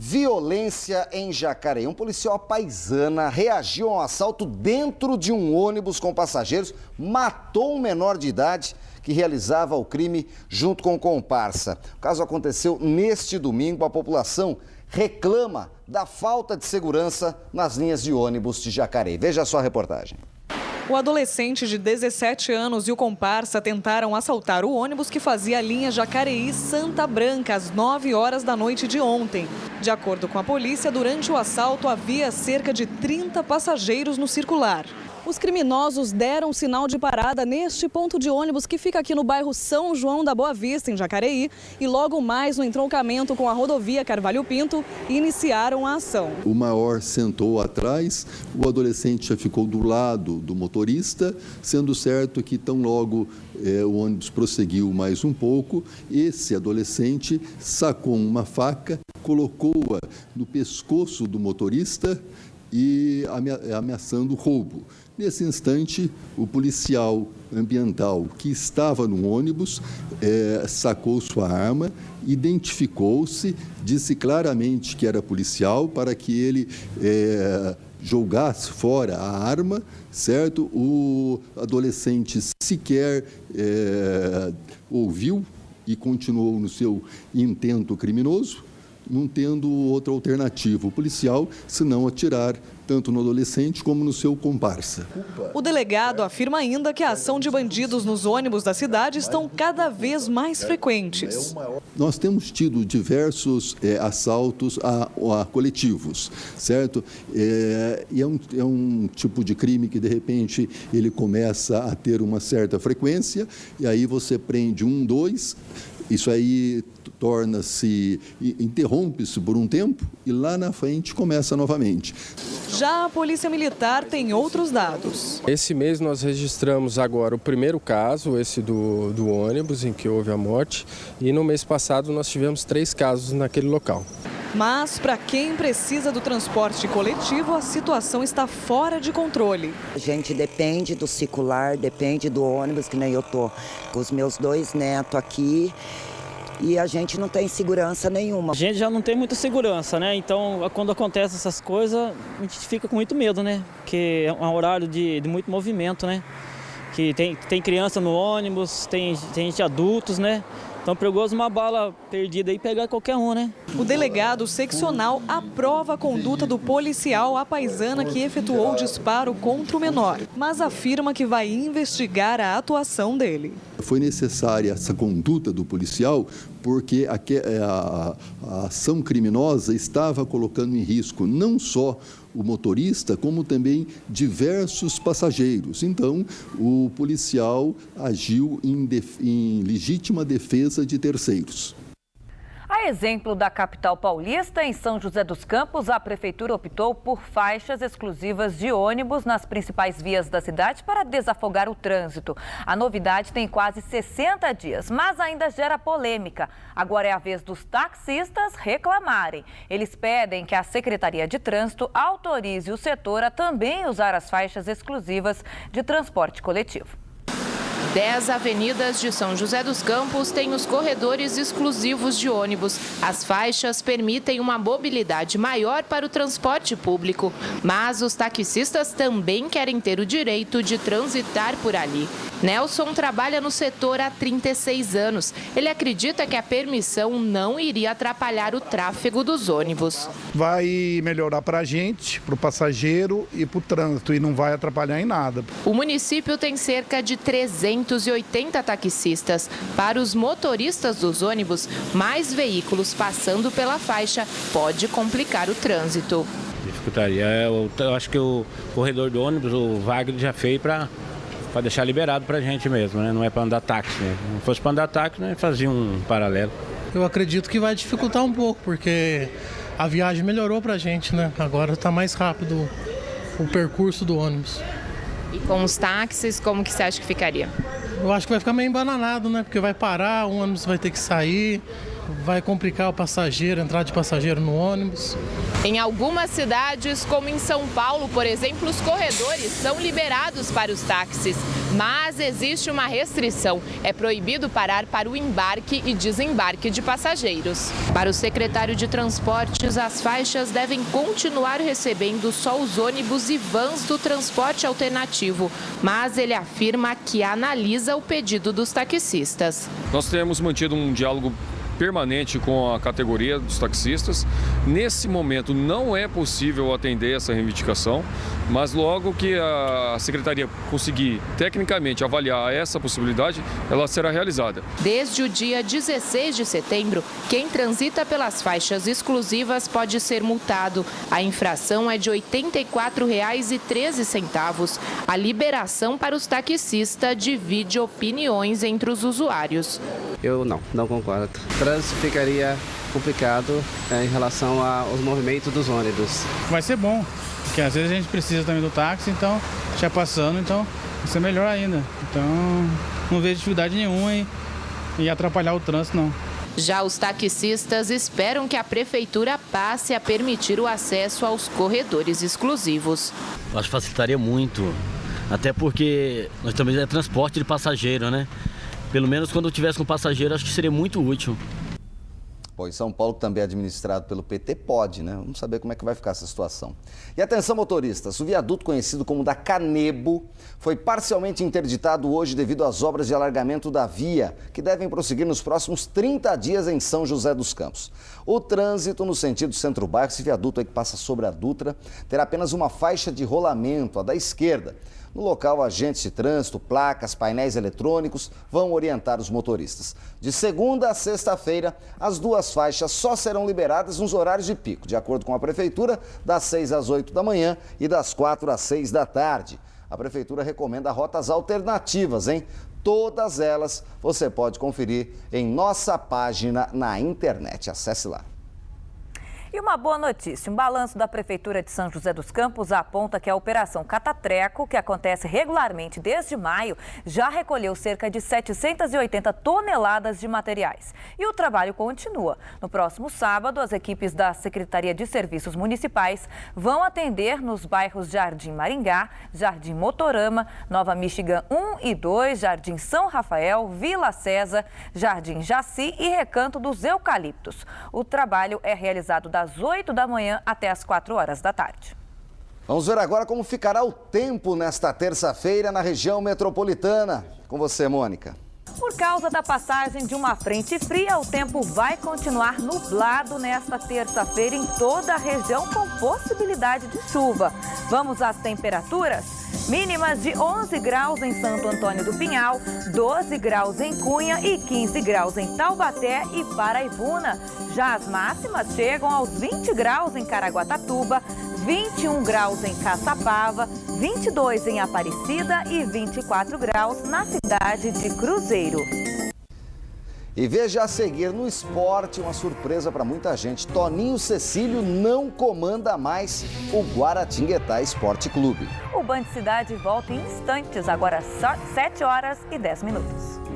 Violência em Jacareí. Um policial paisana reagiu a um assalto dentro de um ônibus com passageiros, matou um menor de idade que realizava o crime junto com comparsa. O caso aconteceu neste domingo. A população reclama da falta de segurança nas linhas de ônibus de Jacareí. Veja só a reportagem. O adolescente de 17 anos e o comparsa tentaram assaltar o ônibus que fazia a linha Jacareí-Santa Branca às 9 horas da noite de ontem. De acordo com a polícia, durante o assalto havia cerca de 30 passageiros no circular. Os criminosos deram sinal de parada neste ponto de ônibus que fica aqui no bairro São João da Boa Vista, em Jacareí, e logo mais no entroncamento com a rodovia Carvalho Pinto, iniciaram a ação. O maior sentou atrás, o adolescente já ficou do lado do motorista, sendo certo que tão logo o ônibus prosseguiu mais um pouco, esse adolescente sacou uma faca, colocou-a no pescoço do motorista e ameaçando roubo. Nesse instante, o policial ambiental que estava no ônibus sacou sua arma, identificou-se, disse claramente que era policial para que ele jogasse fora a arma, certo? O adolescente sequer ouviu e continuou no seu intento criminoso, não tendo outra alternativa, o policial, senão atirar tanto no adolescente como no seu comparsa. O delegado afirma ainda que a ação de bandidos nos ônibus da cidade estão cada vez mais frequentes. Nós temos tido diversos assaltos a coletivos, certo? E é um tipo de crime que, de repente, ele começa a ter uma certa frequência, e aí você prende 1, 2, isso aí interrompe-se por um tempo e lá na frente começa novamente. Já a Polícia Militar tem outros dados. Esse mês nós registramos agora o primeiro caso, esse do ônibus em que houve a morte, e no mês passado nós tivemos 3 casos naquele local. Mas para quem precisa do transporte coletivo, a situação está fora de controle. A gente depende do circular, depende do ônibus, que nem eu tô com os meus 2 netos aqui. E a gente não tem segurança nenhuma. A gente já não tem muita segurança, né? Então, quando acontece essas coisas, a gente fica com muito medo, né? Porque é um horário de muito movimento, né? Que tem criança no ônibus, tem gente adultos, né? Então, perigoso uma bala perdida e pegar qualquer um, né? O delegado seccional aprova a conduta do policial à paisana que efetuou o disparo contra o menor, mas afirma que vai investigar a atuação dele. Foi necessária essa conduta do policial porque a ação criminosa estava colocando em risco não só o motorista, como também diversos passageiros. Então, o policial agiu em legítima defesa de terceiros. A exemplo da capital paulista, em São José dos Campos, a prefeitura optou por faixas exclusivas de ônibus nas principais vias da cidade para desafogar o trânsito. A novidade tem quase 60 dias, mas ainda gera polêmica. Agora é a vez dos taxistas reclamarem. Eles pedem que a Secretaria de Trânsito autorize o setor a também usar as faixas exclusivas de transporte coletivo. 10 avenidas de São José dos Campos têm os corredores exclusivos de ônibus. As faixas permitem uma mobilidade maior para o transporte público, mas os taxistas também querem ter o direito de transitar por ali. Nelson trabalha no setor há 36 anos. Ele acredita que a permissão não iria atrapalhar o tráfego dos ônibus. Vai melhorar para a gente, para o passageiro e para o trânsito, e não vai atrapalhar em nada. O município tem cerca de 380 taxistas. Para os motoristas dos ônibus, mais veículos passando pela faixa pode complicar o trânsito. Dificultaria. Eu acho que o corredor do ônibus, o Wagner, já fez para deixar liberado para a gente mesmo, né? Não é para andar táxi, né? Se não fosse para andar táxi, né? Fazia um paralelo. Eu acredito que vai dificultar um pouco, porque a viagem melhorou para a gente, né? Agora está mais rápido o percurso do ônibus. E com os táxis, como que você acha que ficaria? Eu acho que vai ficar meio embananado, né? Porque vai parar, o ônibus vai ter que sair, vai complicar o passageiro, a entrada de passageiro no ônibus. Em algumas cidades, como em São Paulo, por exemplo, os corredores são liberados para os táxis. Mas existe uma restrição. É proibido parar para o embarque e desembarque de passageiros. Para o secretário de Transportes, as faixas devem continuar recebendo só os ônibus e vans do transporte alternativo. Mas ele afirma que analisa o pedido dos taxistas. Nós temos mantido um diálogo permanente com a categoria dos taxistas. Nesse momento não é possível atender essa reivindicação, mas logo que a Secretaria conseguir tecnicamente avaliar essa possibilidade, ela será realizada. Desde o dia 16 de setembro, quem transita pelas faixas exclusivas pode ser multado. A infração é de R$ 84,13. A liberação para os taxistas divide opiniões entre os usuários. Eu não concordo. O trânsito ficaria complicado em relação aos movimentos dos ônibus. Vai ser bom, porque às vezes a gente precisa também do táxi, então já passando, então vai ser melhor ainda. Então não vejo dificuldade nenhuma em atrapalhar o trânsito, não. Já os taxistas esperam que a prefeitura passe a permitir o acesso aos corredores exclusivos. Eu acho que facilitaria muito, até porque nós também é transporte de passageiro, né? Pelo menos quando eu tivesse com passageiro, acho que seria muito útil. Bom, em São Paulo, que também é administrado pelo PT, pode, né? Vamos saber como é que vai ficar essa situação. E atenção, motoristas, o viaduto conhecido como da Canebo foi parcialmente interditado hoje devido às obras de alargamento da via, que devem prosseguir nos próximos 30 dias em São José dos Campos. O trânsito no sentido centro-bairro, esse viaduto aí que passa sobre a Dutra, terá apenas uma faixa de rolamento, a da esquerda. No local, agentes de trânsito, placas, painéis eletrônicos vão orientar os motoristas. De segunda a sexta-feira, as duas faixas só serão liberadas nos horários de pico, de acordo com a Prefeitura, das 6 às 8 da manhã e das 4 às 6 da tarde. A Prefeitura recomenda rotas alternativas, hein? Todas elas você pode conferir em nossa página na internet. Acesse lá. E uma boa notícia, um balanço da Prefeitura de São José dos Campos aponta que a Operação Catatreco, que acontece regularmente desde maio, já recolheu cerca de 780 toneladas de materiais. E o trabalho continua. No próximo sábado, as equipes da Secretaria de Serviços Municipais vão atender nos bairros Jardim Maringá, Jardim Motorama, Nova Michigan 1 e 2, Jardim São Rafael, Vila César, Jardim Jaci e Recanto dos Eucaliptos. O trabalho é realizado das 8 da manhã até as 4 horas da tarde. Vamos ver agora como ficará o tempo nesta terça-feira na região metropolitana. Com você, Mônica. Por causa da passagem de uma frente fria, o tempo vai continuar nublado nesta terça-feira em toda a região, com possibilidade de chuva. Vamos às temperaturas? Mínimas de 11 graus em Santo Antônio do Pinhal, 12 graus em Cunha e 15 graus em Taubaté e Paraibuna. Já as máximas chegam aos 20 graus em Caraguatatuba, 21 graus em Caçapava, 22 em Aparecida e 24 graus na cidade de Cruzeiro. E veja a seguir no esporte uma surpresa para muita gente. Toninho Cecílio não comanda mais o Guaratinguetá Esporte Clube. O Band Cidade volta em instantes, agora só 7 horas e 10 minutos.